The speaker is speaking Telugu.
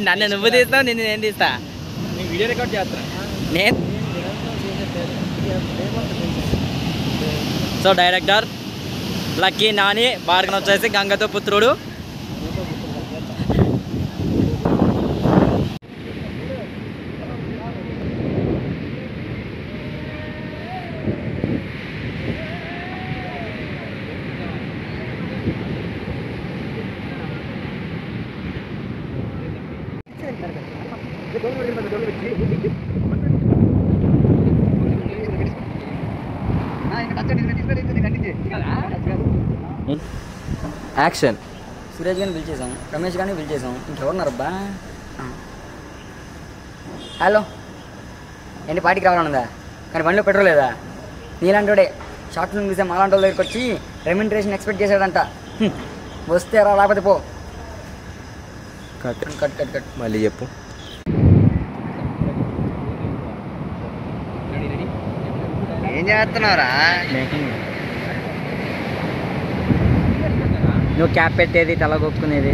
నన్ను నువ్వు తీస్తావు, నేను తీస్తా. వీడియో రికార్డ్ చేస్తా నేను. సో డైరెక్టర్ లక్కీ నాని, భార్గన్ వచ్చేసి గంగతో పుత్రుడు. యాక్షన్. సురేష్ గారిని పిలిచేసాం, రమేష్ గారిని పిలిచేసాం, ఇంకెవరున్నారబ్బా? హలో, ఏంటి పార్టీకి రావాలన్నదా? కానీ బండిలో పెట్రోల్ లేదా? నీలాంటి షార్ట్ ఫిల్మ్ తీసే మాలాంటి వాళ్ళ దగ్గరికి వచ్చి రెమ్యూనరేషన్ ఎక్స్పెక్ట్ చేశాడంట. వస్తే రా, లేకపోతే పో. Cut cut cut cut. మళ్ళీ చెప్పు. ఏం చేస్తున్నావురా? నువ్వు క్యాప్ పెట్టేది, తల కొక్కునేది.